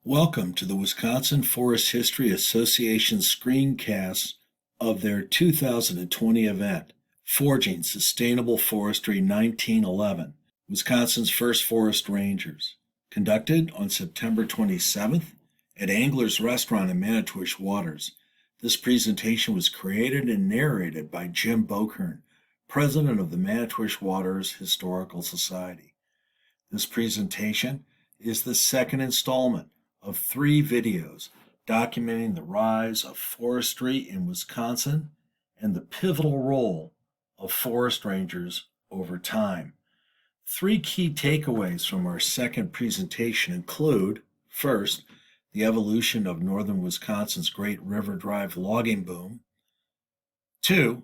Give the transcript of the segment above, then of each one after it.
Welcome to the Wisconsin Forest History Association screencast of their 2020 event, Forging Sustainable Forestry 1911, Wisconsin's First Forest Rangers, conducted on September 27th at Angler's Restaurant in Manitowish Waters. This presentation was created and narrated by Jim Bokern, president of the Manitowish Waters Historical Society. This presentation is the second installment of 3 videos documenting the rise of forestry in Wisconsin and the pivotal role of forest rangers over time. 3 key takeaways from our second presentation include, first, the evolution of northern Wisconsin's Great River Drive logging boom. 2,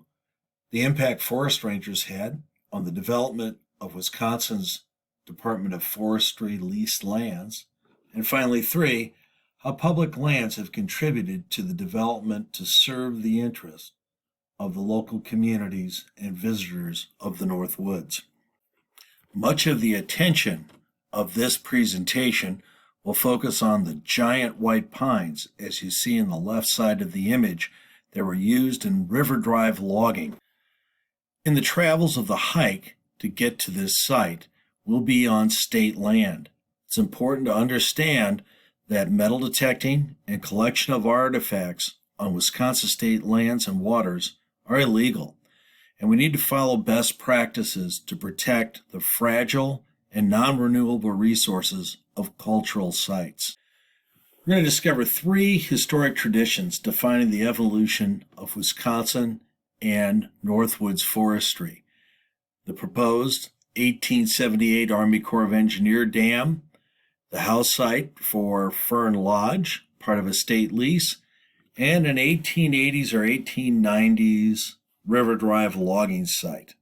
the impact forest rangers had on the development of Wisconsin's Department of Forestry leased lands. And finally, 3, how public lands have contributed to the development to serve the interests of the local communities and visitors of the Northwoods. Much of the attention of this presentation will focus on the giant white pines, as you see in the left side of the image, that were used in River Drive logging. In the travels of the hike to get to this site, we'll be on state land. It's important to understand that metal detecting and collection of artifacts on Wisconsin state lands and waters are illegal, and we need to follow best practices to protect the fragile and non-renewable resources of cultural sites. We're going to discover 3 historic traditions defining the evolution of Wisconsin and Northwoods forestry. The proposed 1878 Army Corps of Engineer Dam, the house site for Fern Lodge, part of a state lease, and an 1880s or 1890s River Drive logging site.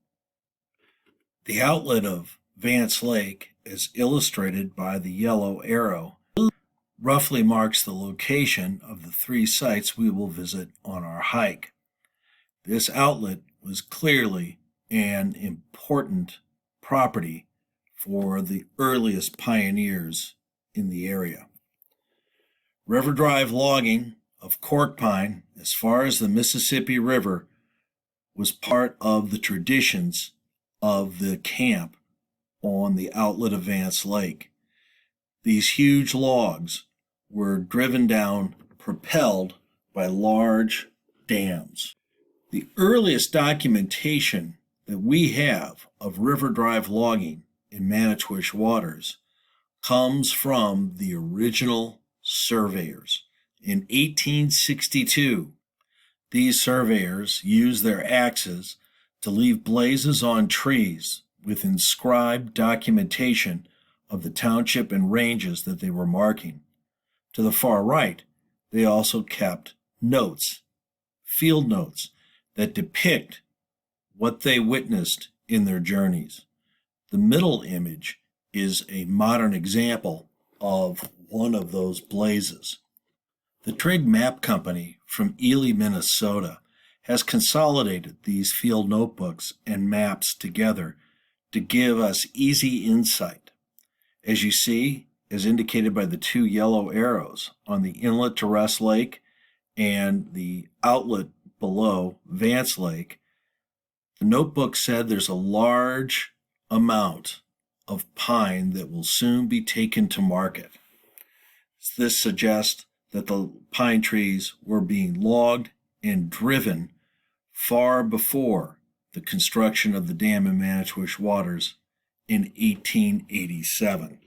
The outlet of Vance Lake, as illustrated by the yellow arrow, roughly marks the location of the 3 sites we will visit on our hike. This outlet was clearly an important property for the earliest pioneers in the area. River Drive logging of cork pine as far as the Mississippi River was part of the traditions of the camp on the outlet of Vance Lake. These huge logs were driven down, propelled by large dams. The earliest documentation that we have of River Drive logging in Manitowish Waters comes from the original surveyors. In 1862, these surveyors used their axes to leave blazes on trees with inscribed documentation of the township and ranges that they were marking. To the far right, they also kept notes, field notes, that depict what they witnessed in their journeys. The middle image is a modern example of one of those blazes. The Trigg Map Company from Ely, Minnesota, has consolidated these field notebooks and maps together to give us easy insight. As you see, as indicated by the 2 yellow arrows on the inlet to Rest Lake and the outlet below Vance Lake, the notebook said there's a large amount of pine that will soon be taken to market. This suggests that the pine trees were being logged and driven far before the construction of the dam in Manitowish Waters in 1887.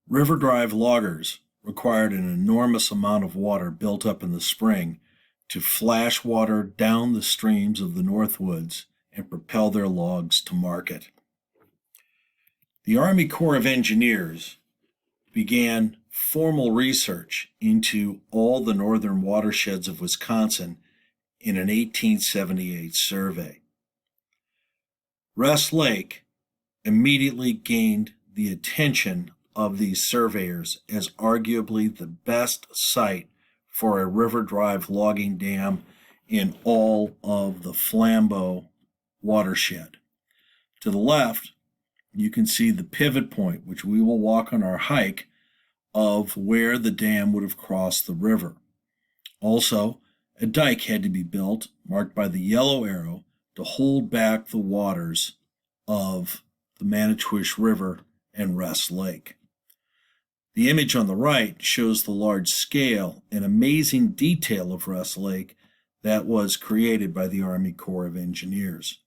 River Drive loggers required an enormous amount of water built up in the spring to flash water down the streams of the Northwoods and propel their logs to market. The Army Corps of Engineers began formal research into all the northern watersheds of Wisconsin in an 1878 survey. Rest Lake immediately gained the attention of these surveyors as arguably the best site for a River Drive logging dam in all of the Flambeau watershed. To the left, you can see the pivot point, which we will walk on our hike, of where the dam would have crossed the river. Also, a dike had to be built, marked by the yellow arrow, to hold back the waters of the Manitowish River and Rest Lake. The image on the right shows the large scale and amazing detail of Rest Lake that was created by the Army Corps of Engineers.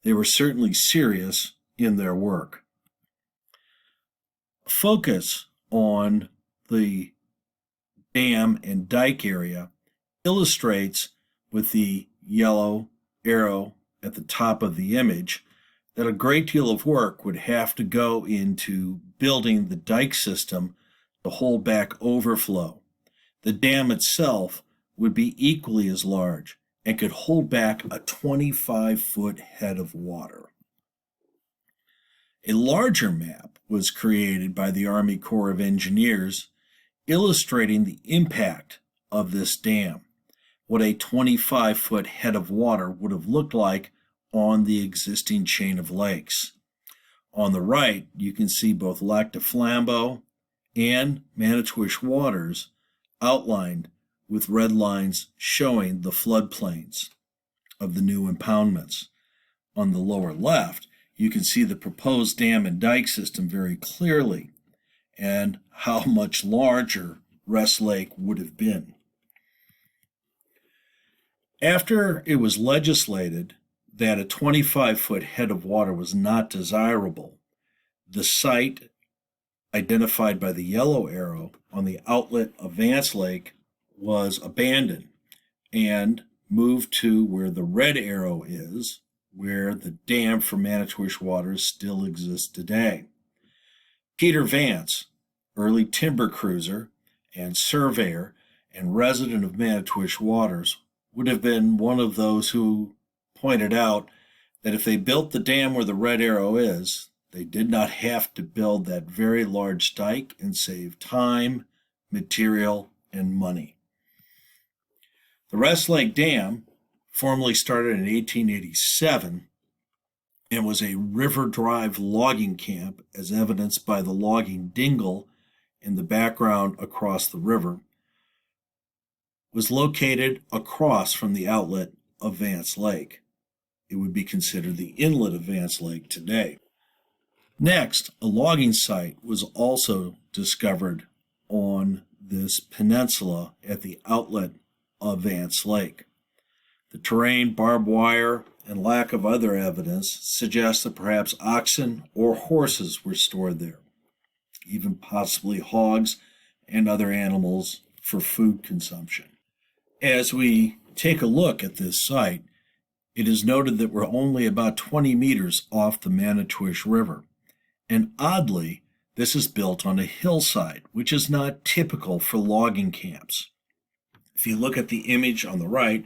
They were certainly serious in their work. Focus on the dam and dike area illustrates with the yellow arrow at the top of the image that a great deal of work would have to go into building the dike system to hold back overflow. The dam itself would be equally as large and could hold back a 25-foot head of water. A larger map was created by the Army Corps of Engineers illustrating the impact of this dam, what a 25-foot head of water would have looked like on the existing chain of lakes. On the right, you can see both Lac du Flambeau and Manitowish Waters outlined with red lines showing the floodplains of the new impoundments. On the lower left, you can see the proposed dam and dike system very clearly and how much larger Rest Lake would have been. After it was legislated that a 25-foot head of water was not desirable, the site identified by the yellow arrow on the outlet of Vance Lake was abandoned and moved to where the red arrow is, where the dam for Manitowish Waters still exists today. Peter Vance, early timber cruiser and surveyor and resident of Manitowish Waters, would have been one of those who pointed out that if they built the dam where the red arrow is, they did not have to build that very large dike and save time, material, and money. The Rest Lake Dam formally started in 1887 and was a river drive logging camp, as evidenced by the logging dingle in the background across the river, was located across from the outlet of Vance Lake. It would be considered the inlet of Vance Lake today. Next, a logging site was also discovered on this peninsula at the outlet of Vance Lake. The terrain, barbed wire, and lack of other evidence suggests that perhaps oxen or horses were stored there, even possibly hogs and other animals for food consumption. As we take a look at this site, it is noted that we're only about 20 meters off the Manitowish River, and oddly, this is built on a hillside, which is not typical for logging camps. If you look at the image on the right,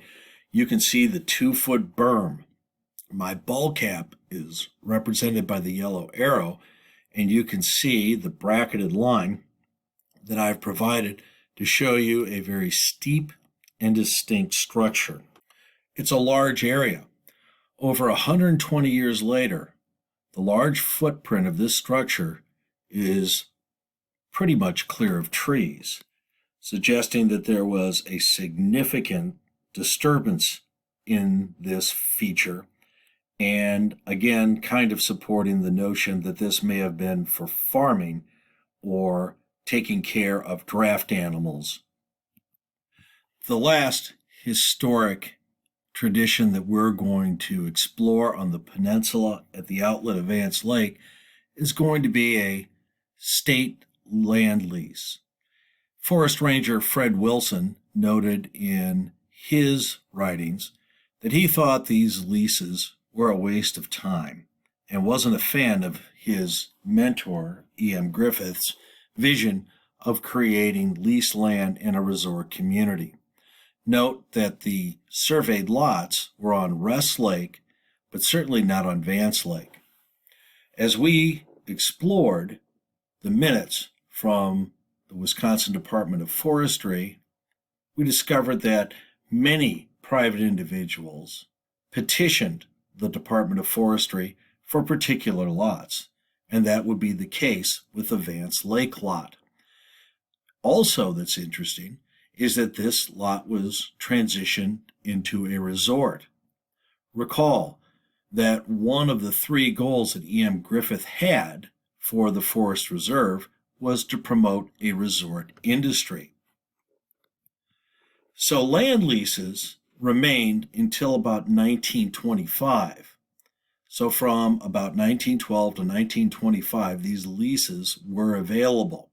you can see the 2-foot berm. My ball cap is represented by the yellow arrow, and you can see the bracketed line that I've provided to show you a very steep and distinct structure. It's a large area. Over 120 years later, the large footprint of this structure is pretty much clear of trees, suggesting that there was a significant disturbance in this feature, and again, kind of supporting the notion that this may have been for farming or taking care of draft animals. The last historic tradition that we're going to explore on the peninsula at the outlet of Vance Lake is going to be a state land lease. Forest Ranger Fred Wilson noted in his writings that he thought these leases were a waste of time and wasn't a fan of his mentor, E.M. Griffith's vision of creating leased land in a resort community. Note that the surveyed lots were on Rest Lake, but certainly not on Vance Lake. As we explored the minutes from the Wisconsin Department of Forestry, we discovered that many private individuals petitioned the Department of Forestry for particular lots, and that would be the case with the Vance Lake lot. Also, that's interesting is that this lot was transitioned into a resort. Recall that one of the three goals that E.M. Griffith had for the Forest Reserve was to promote a resort industry. So land leases remained until about 1925. So from about 1912 to 1925, these leases were available.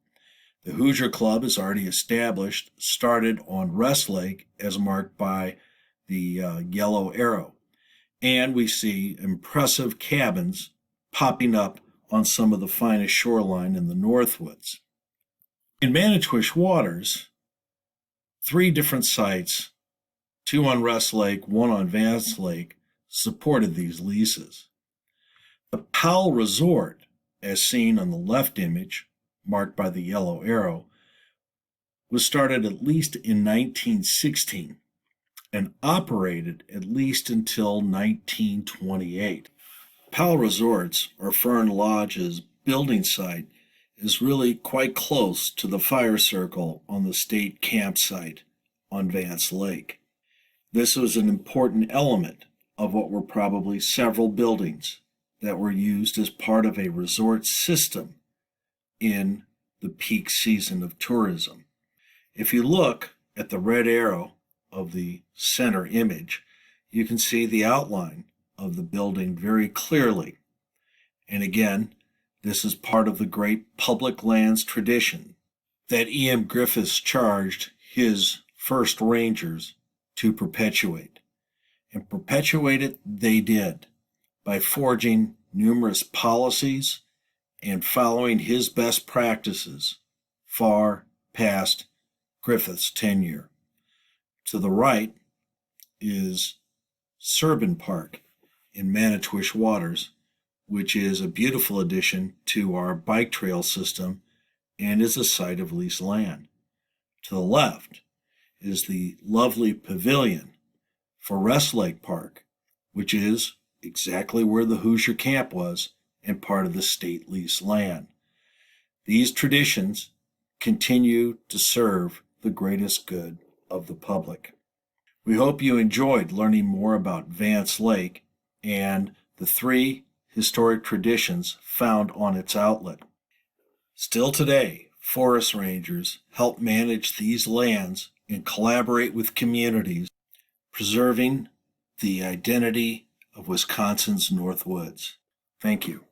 The Hoosier Club is already established, started on Rest Lake as marked by the yellow arrow. And we see impressive cabins popping up on some of the finest shoreline in the Northwoods. In Manitowish Waters, 3 different sites, 2 on Rest Lake, 1 on Vance Lake, supported these leases. The Powell Resort, as seen on the left image, marked by the yellow arrow, was started at least in 1916 and operated at least until 1928. Powell Resorts, or Fern Lodge's building site, is really quite close to the fire circle on the state campsite on Vance Lake. This was an important element of what were probably several buildings that were used as part of a resort system in the peak season of tourism. If you look at the red arrow of the center image, you can see the outline of the building very clearly. And again, this is part of the great public lands tradition that E.M. Griffith charged his first rangers to perpetuate. And perpetuate it they did by forging numerous policies and following his best practices far past Griffith's tenure. To the right is Serban Park in Manitowish Waters, which is a beautiful addition to our bike trail system and is a site of leased land. To the left is the lovely pavilion for Rest Lake Park, which is exactly where the Hoosier camp was and part of the state leased land. These traditions continue to serve the greatest good of the public. We hope you enjoyed learning more about Vance Lake and the 3 historic traditions found on its outlet. Still today, forest rangers help manage these lands and collaborate with communities, preserving the identity of Wisconsin's Northwoods. Thank you.